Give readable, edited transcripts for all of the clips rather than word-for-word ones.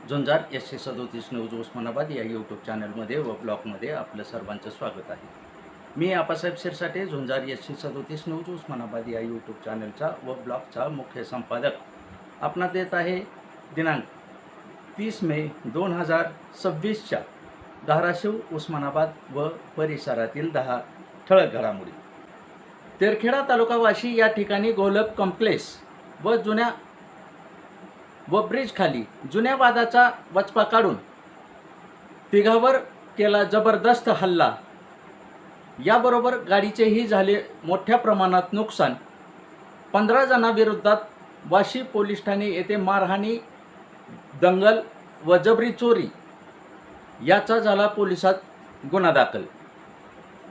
झुंजार SC37 news Osmanabad या YouTube चॅनलमध्ये व ब्लॉगमध्ये आपलं सर्वांचं स्वागत आहे. मी आपासाहेब शिरसाटे, झुंजार SC37 न्यूज उस्मानाबाद या यूट्यूब चॅनलचा व ब्लॉगचा मुख्य संपादक. आपणास देत आहे दिनांक 30 मे 2026च्या धाराशिव, उस्मानाबाद व परिसरातील 10 ठळक घडामोडी. तेरखेडा तालुका वाशी या ठिकाणी गोलक कॉम्प्लेक्स व ब्रिज खाली जुन्या वादाचा वचपा काढून तिघावर केला जबरदस्त हल्ला. याबरोबर गाडीचेही झाले मोठ्या प्रमाणात नुकसान. 15 जणांविरोधात वाशी पोलीस ठाणे येथे मारहाणी, दंगल व जबरी चोरी याचा झाला पोलिसात गुन्हा दाखल.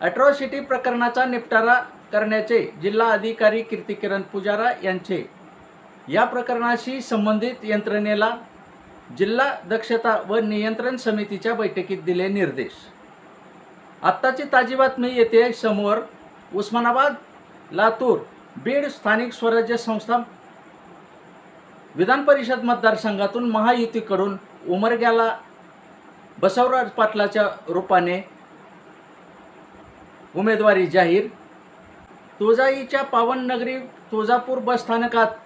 अॅट्रॉसिटी प्रकरणाचा निपटारा करण्याचे जिल्हा अधिकारी कीर्तिकिरण पुजारा यांचे या प्रकरणाशी संबंधित यंत्रणेला जिल्हा दक्षता व नियंत्रण समितीच्या बैठकीत दिले निर्देश. आत्ताची ताजी बातमी येते समोर. उस्मानाबाद, लातूर, बीड स्थानिक स्वराज्य संस्था विधान परिषद मतदारसंघातून महायुतीकडून उमरग्याला बसवराज पाटलाच्या रूपाने उमेदवारी जाहीर. तुळजाईच्या पावननगरी तुळजापूर बसस्थानकात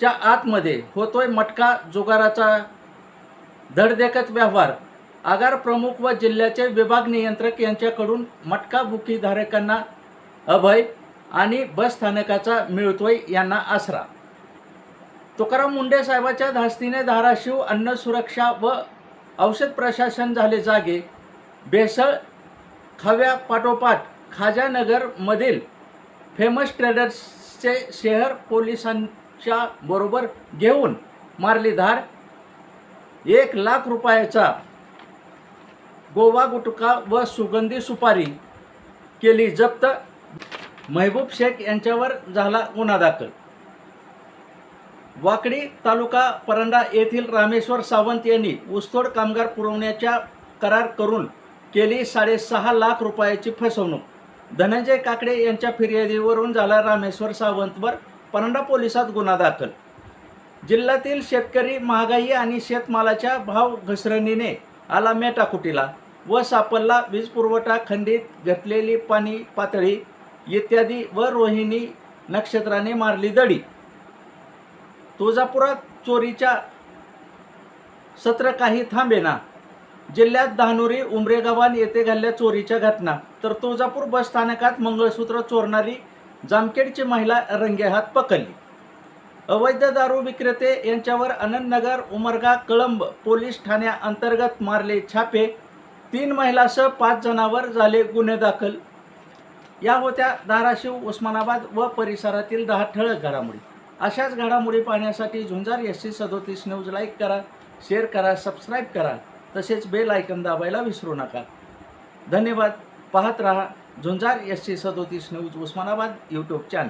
च्या आतमध्ये होतोय मटका जुगाराचा धडधकट व्यवहार. आगार प्रमुख व जिल्ह्याचे विभाग नियंत्रक यांच्याकडून मटका बुकीधारकांना अभय आणि बसस्थानकाचा मिळतोय यांना आसरा. तुकाराम मुंडे साहेबाच्या धास्तीने धाराशिव अन्न सुरक्षा व औषध प्रशासन झाले जागे. भेसळ खव्यापाठोपाठ खाजानगरमधील फेमस ट्रेडर्सचे शहर पोलिसांच्या बरोबर घेऊन मारली धाड. 1 लाख रुपयाचा गोवा गुटखा व सुगंधी सुपारी केली जप्त. महबूब शेख यांच्यावर झाला गुन्हा दाखल. वाकडी तालुका परंडा येथील रामेश्वर सावंत यांनी ऊसतोड कामगार पुरवण्याचा करार करून केली 6.5 लाख रुपयाची फसवणूक. धनंजय काकडे यांच्या फिर्यादीवरून झाला रामेश्वर सावंतवर परंडा पोलिसात गुन्हा दाखल. जिल्ह्यातील शेतकरी महागाई आणि शेतमालाच्या भाव घसरणीने आला मेटाकुटीला व सापडला वीज पुरवठा खंडित, घटलेली पाणी पातळी इत्यादी व रोहिणी नक्षत्राने मारली दडी. तुळजापुरात चोरीच्या सत्र काही थांबेना. जिल्ह्यात धानुरी, उमरेगावान येथे घडल्या चोरीच्या घटना, तर तुळजापूर बस स्थानकात मंगळसूत्र चोरणारी जामखेडची महिला रंगेहात पकडली. अवैध दारू विक्रेते यांच्यावर आनंदनगर, उमरगा, कळंब पोलीस ठाण्याअंतर्गत मारले छापे. 3 महिलासह 5 जणांवर झाले गुन्हे दाखल. या होत्या धाराशिव, उस्मानाबाद व परिसरातील 10 ठळक घडामोडी. अशाच घडामोडी पाहण्यासाठी झुंजार SC37 न्यूज लाईक करा, शेअर करा, सबस्क्राईब करा, तसेच बेल आयकन दाबायला विसरू नका. धन्यवाद. पाहत रहा झुंजार SC37 news Osmanabad YouTube channel.